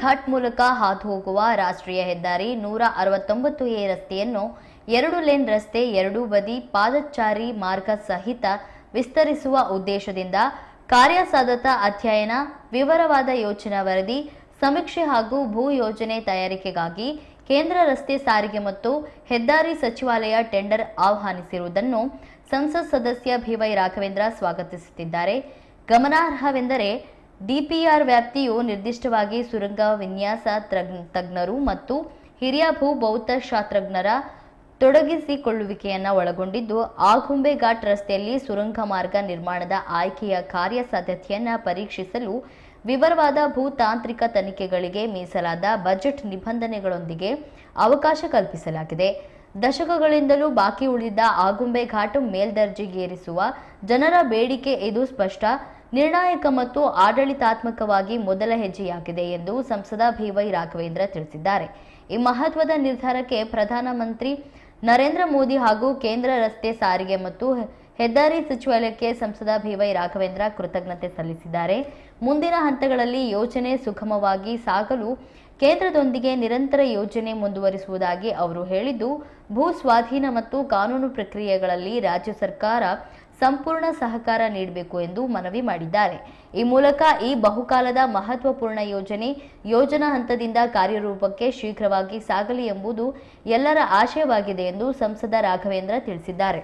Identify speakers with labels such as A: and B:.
A: ಘಾಟ್ ಮೂಲಕ ಹಾದು ಹೋಗುವ ರಾಷ್ಟ್ರೀಯ ಹೆದ್ದಾರಿ 169A ರಸ್ತೆಯನ್ನು 2 ಲೇನ್ ರಸ್ತೆ, 2 ಬದಿ ಪಾದಚಾರಿ ಮಾರ್ಗ ಸಹಿತ ವಿಸ್ತರಿಸುವ ಉದ್ದೇಶದಿಂದ ಕಾರ್ಯಸಾಧ್ಯತಾ ಅಧ್ಯಯನ, ವಿವರವಾದ ಯೋಜನಾ ವರದಿ, ಸಮೀಕ್ಷೆ ಹಾಗೂ ಭೂ ಯೋಜನೆ ತಯಾರಿಕೆಗಾಗಿ ಕೇಂದ್ರ ರಸ್ತೆ ಸಾರಿಗೆ ಮತ್ತು ಹೆದ್ದಾರಿ ಸಚಿವಾಲಯ ಟೆಂಡರ್ ಆಹ್ವಾನಿಸಿರುವುದನ್ನು ಸಂಸತ್ ಸದಸ್ಯ ಬಿ.ವೈ. ರಾಘವೇಂದ್ರ ಸ್ವಾಗತಿಸುತ್ತಿದ್ದಾರೆ. ಗಮನಾರ್ಹವೆಂದರೆ ಡಿಪಿಆರ್ ವ್ಯಾಪ್ತಿಯು ನಿರ್ದಿಷ್ಟವಾಗಿ ಸುರಂಗ ವಿನ್ಯಾಸ ತಜ್ಞರು ಮತ್ತು ಹಿರಿಯ ಭೂಭೌತಶಾಸ್ತ್ರಜ್ಞರ ತೊಡಗಿಸಿಕೊಳ್ಳುವಿಕೆಯನ್ನು ಒಳಗೊಂಡಿದ್ದು, ಆಗುಂಬೆ ಘಾಟ್ ರಸ್ತೆಯಲ್ಲಿ ಸುರಂಗ ಮಾರ್ಗ ನಿರ್ಮಾಣದ ಆಯ್ಕೆಯ ಕಾರ್ಯಸಾಧ್ಯತೆಯನ್ನು ಪರೀಕ್ಷಿಸಲು ವಿವರವಾದ ಭೂತಾಂತ್ರಿಕ ತನಿಖೆಗಳಿಗೆ ಮೀಸಲಾದ ಬಜೆಟ್ ನಿಬಂಧನೆಗಳೊಂದಿಗೆ ಅವಕಾಶ ಕಲ್ಪಿಸಲಾಗಿದೆ. ದಶಕಗಳಿಂದಲೂ ಬಾಕಿ ಉಳಿದಿದ್ದ ಆಗುಂಬೆ ಘಾಟ್ ಮೇಲ್ದರ್ಜೆಗೇರಿಸುವ ಜನರ ಬೇಡಿಕೆ ಇದು ಸ್ಪಷ್ಟ, ನಿರ್ಣಾಯಕ ಮತ್ತು ಆಡಳಿತಾತ್ಮಕವಾಗಿ ಮೊದಲ ಹೆಜ್ಜೆಯಾಗಿದೆ ಎಂದು ಸಂಸದ ಬಿ.ವೈ. ರಾಘವೇಂದ್ರ ತಿಳಿಸಿದ್ದಾರೆ. ಈ ಮಹತ್ವದ ನಿರ್ಧಾರಕ್ಕೆ ಪ್ರಧಾನಮಂತ್ರಿ ನರೇಂದ್ರ ಮೋದಿ ಹಾಗೂ ಕೇಂದ್ರ ರಸ್ತೆ ಸಾರಿಗೆ ಮತ್ತು ಹೆದ್ದಾರಿ ಸಚಿವಾಲಯಕ್ಕೆ ಸಂಸದ ಬಿ.ವೈ. ರಾಘವೇಂದ್ರ ಕೃತಜ್ಞತೆ ಸಲ್ಲಿಸಿದ್ದಾರೆ. ಮುಂದಿನ ಹಂತಗಳಲ್ಲಿ ಯೋಜನೆ ಸುಗಮವಾಗಿ ಸಾಗಲು ಕೇಂದ್ರದೊಂದಿಗೆ ನಿರಂತರ ಯೋಜನೆ ಮುಂದುವರಿಸುವುದಾಗಿ ಅವರು ಹೇಳಿದ್ದು, ಭೂ ಸ್ವಾಧೀನ ಮತ್ತು ಕಾನೂನು ಪ್ರಕ್ರಿಯೆಗಳಲ್ಲಿ ರಾಜ್ಯ ಸರ್ಕಾರ ಸಂಪೂರ್ಣ ಸಹಕಾರ ನೀಡಬೇಕು ಎಂದು ಮನವಿ ಮಾಡಿದ್ದಾರೆ. ಈ ಮೂಲಕ ಈ ಬಹುಕಾಲದ ಮಹತ್ವಪೂರ್ಣ ಯೋಜನಾ ಹಂತದಿಂದ ಕಾರ್ಯರೂಪಕ್ಕೆ ಶೀಘ್ರವಾಗಿ ಸಾಗಲಿ ಎಂಬುದು ಎಲ್ಲರ ಆಶಯವಾಗಿದೆ ಎಂದು ಸಂಸದ ರಾಘವೇಂದ್ರ ತಿಳಿಸಿದ್ದಾರೆ.